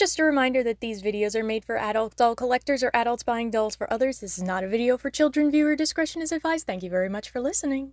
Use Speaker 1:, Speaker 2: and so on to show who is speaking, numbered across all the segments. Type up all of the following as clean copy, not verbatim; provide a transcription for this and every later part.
Speaker 1: Just a reminder that these videos are made for adult doll collectors or adults buying dolls for others. This is not a video for children. Viewer discretion is advised. Thank you very much for listening.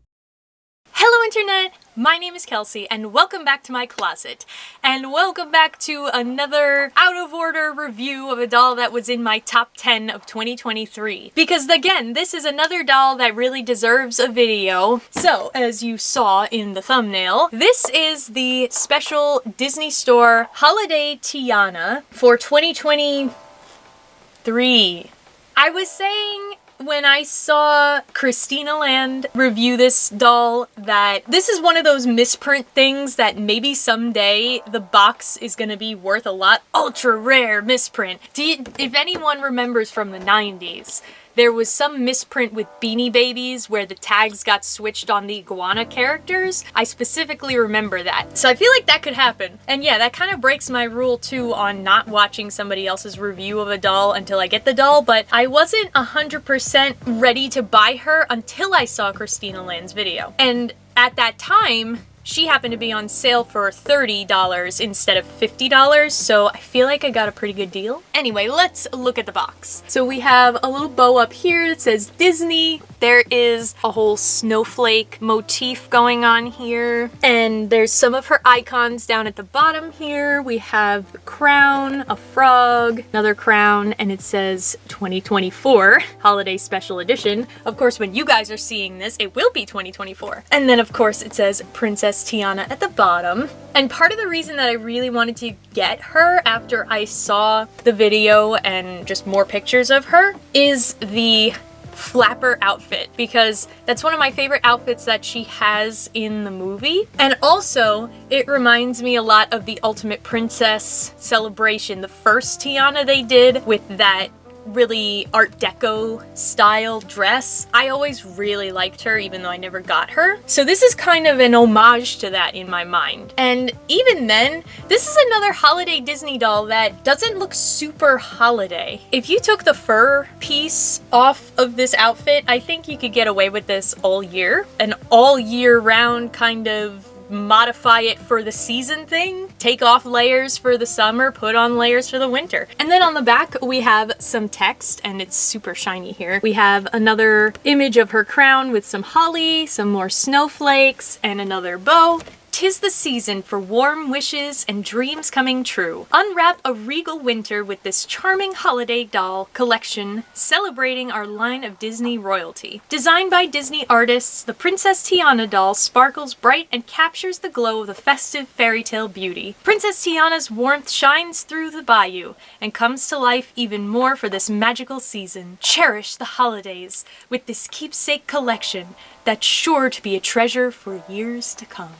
Speaker 1: Hello Internet! My name is Kelsey and welcome back to my closet. And welcome back to another out of order review of a doll that was in my top 10 of 2023. Because again, this is another doll that really deserves a video. So, as you saw in the thumbnail, this is the special Disney Store Holiday Tiana for 2023. I was saying when I saw Christina Land review this doll that this is one of those misprint things that maybe someday the box is gonna be worth a lot. Ultra rare misprint. If anyone remembers from the 90s, there was some misprint with Beanie Babies where the tags got switched on the iguana characters. I specifically remember that. So I feel like that could happen. And yeah, that kind of breaks my rule too on not watching somebody else's review of a doll until I get the doll, but I wasn't 100% ready to buy her until I saw Christina Land's video. And at that time, she happened to be on sale for $30 instead of $50, so I feel like I got a pretty good deal. Anyway, let's look at the box. So we have a little bow up here that says Disney. There is a whole snowflake motif going on here. And there's some of her icons down at the bottom here. We have a crown, a frog, another crown, and it says 2024 Holiday Special Edition. Of course, when you guys are seeing this, it will be 2024. And then of course it says Princess Tiana at the bottom. And part of the reason that I really wanted to get her after I saw the video and just more pictures of her is the flapper outfit, because that's one of my favorite outfits that she has in the movie. And also, it reminds me a lot of the Ultimate Princess celebration, the first Tiana they did with that really Art Deco style dress. I always really liked her even though I never got her. So this is kind of an homage to that in my mind. And even then, this is another holiday Disney doll that doesn't look super holiday. If you took the fur piece off of this outfit, I think you could get away with this all year. An all year round kind of modify it for the season thing. Take off layers for the summer, put on layers for the winter. And then on the back we have some text, and it's super shiny here. We have another image of her crown with some holly, some more snowflakes, and another bow. 'Tis the season for warm wishes and dreams coming true. Unwrap a regal winter with this charming holiday doll collection celebrating our line of Disney royalty. Designed by Disney artists, the Princess Tiana doll sparkles bright and captures the glow of the festive fairy tale beauty. Princess Tiana's warmth shines through the bayou and comes to life even more for this magical season. Cherish the holidays with this keepsake collection that's sure to be a treasure for years to come.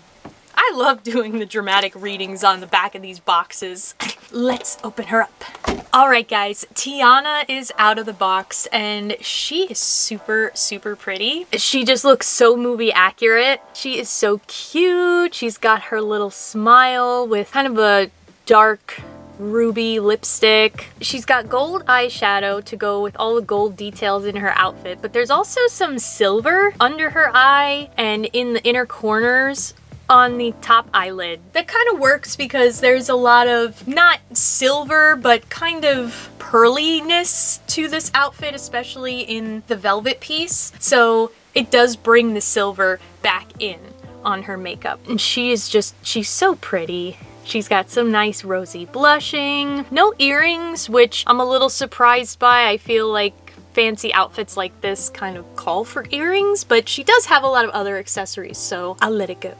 Speaker 1: I love doing the dramatic readings on the back of these boxes. Let's open her up. Alright guys, Tiana is out of the box and she is super, super pretty. She just looks so movie accurate. She is so cute. She's got her little smile with kind of a dark ruby lipstick. She's got gold eyeshadow to go with all the gold details in her outfit, but there's also some silver under her eye and in the inner corners on the top eyelid. That kind of works because there's a lot of not silver but kind of pearliness to this outfit, especially in the velvet piece. So it does bring the silver back in on her makeup. And she's so pretty. She's got some nice rosy blushing. No earrings, which I'm a little surprised by. I feel like fancy outfits like this kind of call for earrings, but she does have a lot of other accessories, so I'll let it go.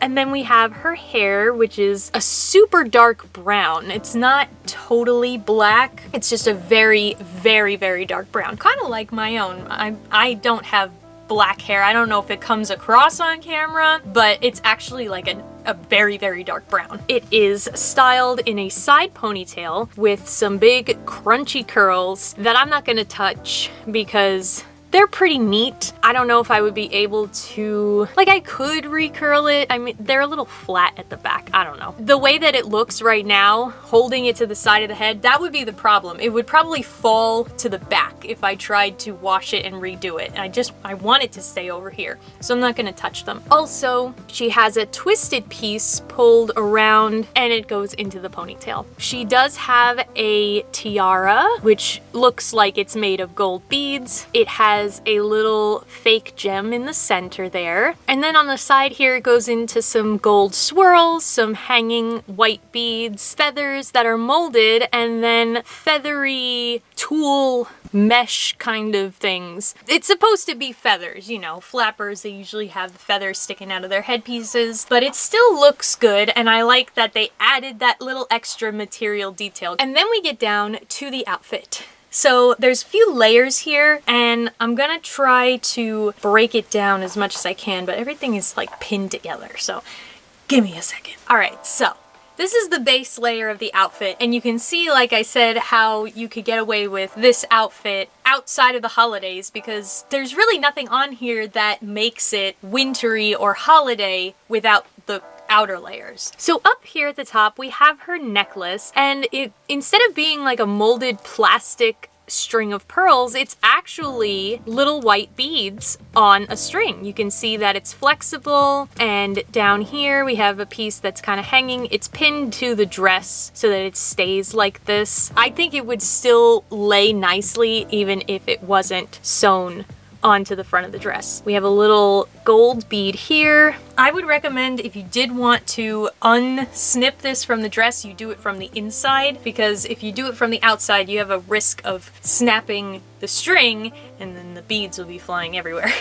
Speaker 1: And then we have her hair, which is a super dark brown. It's not totally black. It's just a very, very, very dark brown. Kind of like my own. I don't have black hair. I don't know if it comes across on camera, but it's actually like a very, very dark brown. It is styled in a side ponytail with some big crunchy curls that I'm not gonna touch because they're pretty neat. I don't know if I would be able to, like, I could recurl it. I mean, they're a little flat at the back. I don't know. The way that it looks right now, holding it to the side of the head, that would be the problem. It would probably fall to the back if I tried to wash it and redo it. I want it to stay over here, so I'm not gonna touch them. Also, she has a twisted piece pulled around and it goes into the ponytail. She does have a tiara, which looks like it's made of gold beads. It has a little fake gem in the center there. And then on the side here, it goes into some gold swirls, some hanging white beads, feathers that are molded, and then feathery tulle mesh kind of things. It's supposed to be feathers, you know, flappers, they usually have the feathers sticking out of their headpieces, but it still looks good, and I like that they added that little extra material detail. And then we get down to the outfit. So there's a few layers here, and I'm gonna try to break it down as much as I can, but everything is like pinned together, so give me a second. All right, so this is the base layer of the outfit, and you can see, like I said, how you could get away with this outfit outside of the holidays, because there's really nothing on here that makes it wintry or holiday without the outer layers. So up here at the top, we have her necklace, and it, instead of being like a molded plastic string of pearls, it's actually little white beads on a string. You can see that it's flexible, and down here we have a piece that's kind of hanging. It's pinned to the dress so that it stays like this. I think it would still lay nicely even if it wasn't sewn onto the front of the dress. We have a little gold bead here. I would recommend, if you did want to unsnip this from the dress, you do it from the inside, because if you do it from the outside, you have a risk of snapping the string and then the beads will be flying everywhere.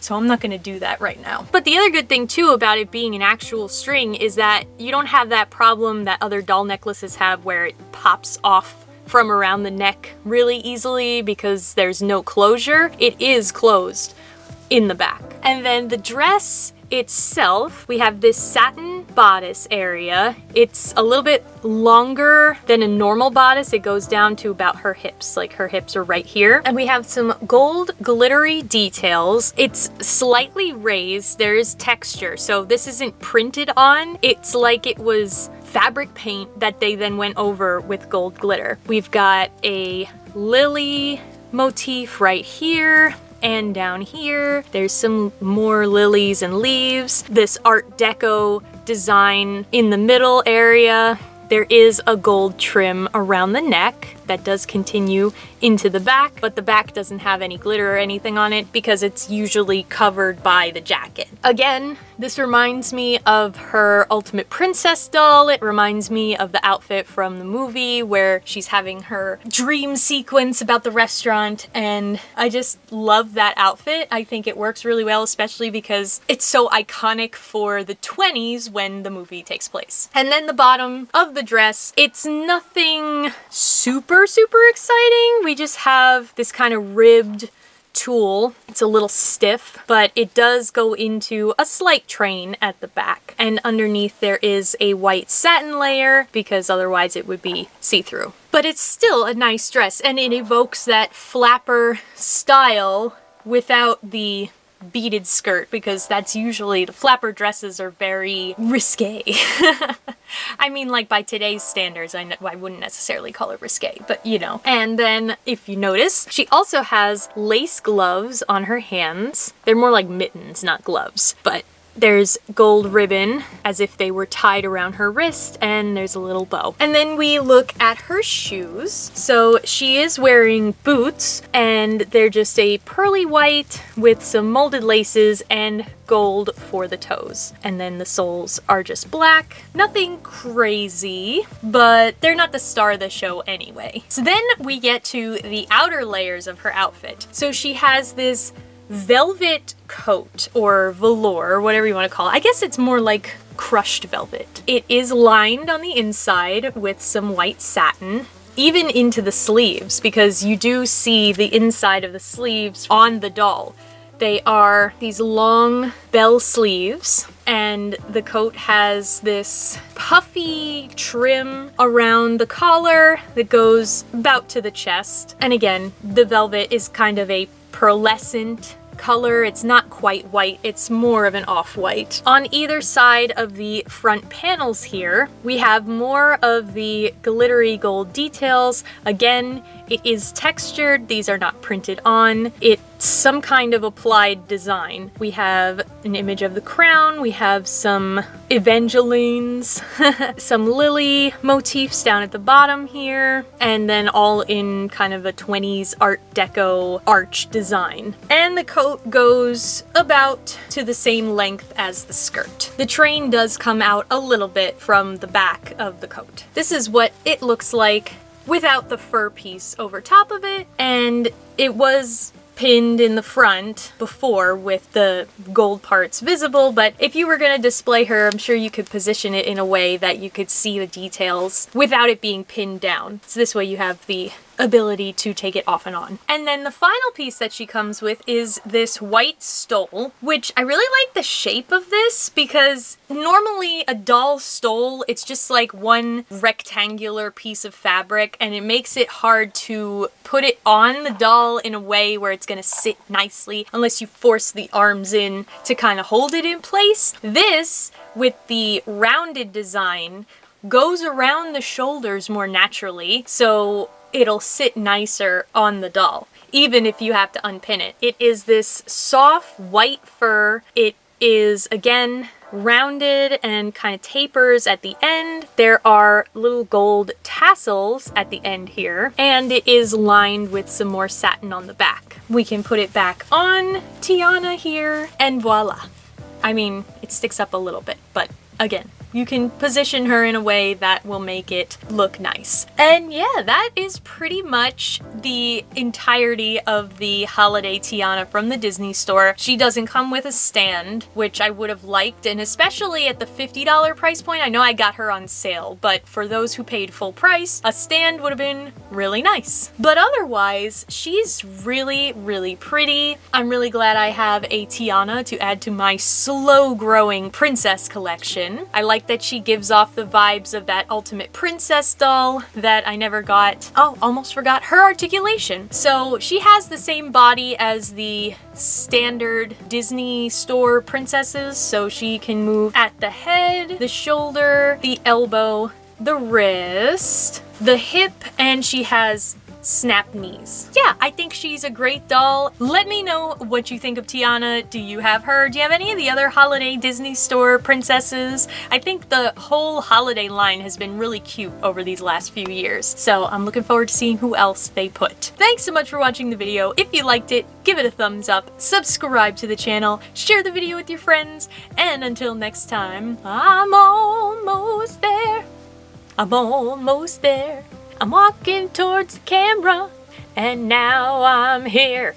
Speaker 1: So I'm not gonna do that right now. But the other good thing too about it being an actual string is that you don't have that problem that other doll necklaces have where it pops off from around the neck really easily because there's no closure. It is closed in the back. And then the dress itself, we have this satin bodice area. It's a little bit longer than a normal bodice. It goes down to about her hips, like her hips are right here. And we have some gold glittery details. It's slightly raised, there is texture. So this isn't printed on, it's like it was fabric paint that they then went over with gold glitter. We've got a lily motif right here. And down here, there's some more lilies and leaves. This Art Deco design in the middle area. There is a gold trim around the neck that does continue into the back, but the back doesn't have any glitter or anything on it because it's usually covered by the jacket. Again, this reminds me of her Ultimate Princess doll. It reminds me of the outfit from the movie where she's having her dream sequence about the restaurant, and I just love that outfit. I think it works really well, especially because it's so iconic for the 20s when the movie takes place. And then the bottom of the dress, it's nothing super exciting. We just have this kind of ribbed tulle. It's a little stiff, but it does go into a slight train at the back. And underneath there is a white satin layer because otherwise it would be see-through. But it's still a nice dress, and it evokes that flapper style without the beaded skirt, because that's usually, the flapper dresses are very risque. I mean, like by today's standards, I wouldn't necessarily call it risque, but you know. And then if you notice, she also has lace gloves on her hands. They're more like mittens, not gloves, but there's gold ribbon as if they were tied around her wrist, and there's a little bow. And then we look at her shoes. So she is wearing boots, and they're just a pearly white with some molded laces and gold for the toes. And then the soles are just black. Nothing crazy, but they're not the star of the show anyway. So then we get to the outer layers of her outfit. So she has this velvet coat, or velour, or whatever you want to call it. I guess it's more like crushed velvet. It is lined on the inside with some white satin, even into the sleeves, because you do see the inside of the sleeves on the doll. They are these long bell sleeves, and the coat has this puffy trim around the collar that goes about to the chest. And again, the velvet is kind of a pearlescent color. It's not quite white, it's more of an off-white. On either side of the front panels here, we have more of the glittery gold details. Again, it is textured. These are not printed on. It's some kind of applied design. We have an image of the crown. We have some Evangelines, some lily motifs down at the bottom here, and then all in kind of a 20s Art Deco arch design. And the coat goes about to the same length as the skirt. The train does come out a little bit from the back of the coat. This is what it looks like without the fur piece over top of it, and it was pinned in the front before with the gold parts visible, but if you were going to display her, I'm sure you could position it in a way that you could see the details without it being pinned down. So this way you have the ability to take it off and on. And then the final piece that she comes with is this white stole, which I really like the shape of this because normally a doll stole, it's just like one rectangular piece of fabric and it makes it hard to put it on the doll in a way where it's gonna sit nicely unless you force the arms in to kind of hold it in place. This, with the rounded design, goes around the shoulders more naturally, so it'll sit nicer on the doll, even if you have to unpin it. It is this soft white fur. It is, again, rounded and kind of tapers at the end. There are little gold tassels at the end here, and it is lined with some more satin on the back. We can put it back on Tiana here, and voila. I mean, it sticks up a little bit, but again, you can position her in a way that will make it look nice. And yeah, that is pretty much the entirety of the holiday Tiana from the Disney store. She doesn't come with a stand, which I would have liked, and especially at the $50 price point. I know I got her on sale, but for those who paid full price, a stand would have been really nice. But otherwise, she's really, really pretty. I'm really glad I have a Tiana to add to my slow-growing princess collection. I like that she gives off the vibes of that ultimate princess doll that I never got. Oh, almost forgot her articulation. So she has the same body as the standard Disney store princesses, so she can move at the head, the shoulder, the elbow, the wrist, the hip, and she has snap knees. Yeah, I think she's a great doll. Let me know what you think of Tiana. Do you have her? Do you have any of the other holiday Disney store princesses? I think the whole holiday line has been really cute over these last few years, so I'm looking forward to seeing who else they put. Thanks so much for watching the video. If you liked it, give it a thumbs up, subscribe to the channel, share the video with your friends, and until next time, I'm almost there. I'm almost there. I'm walking towards the camera, and now I'm here.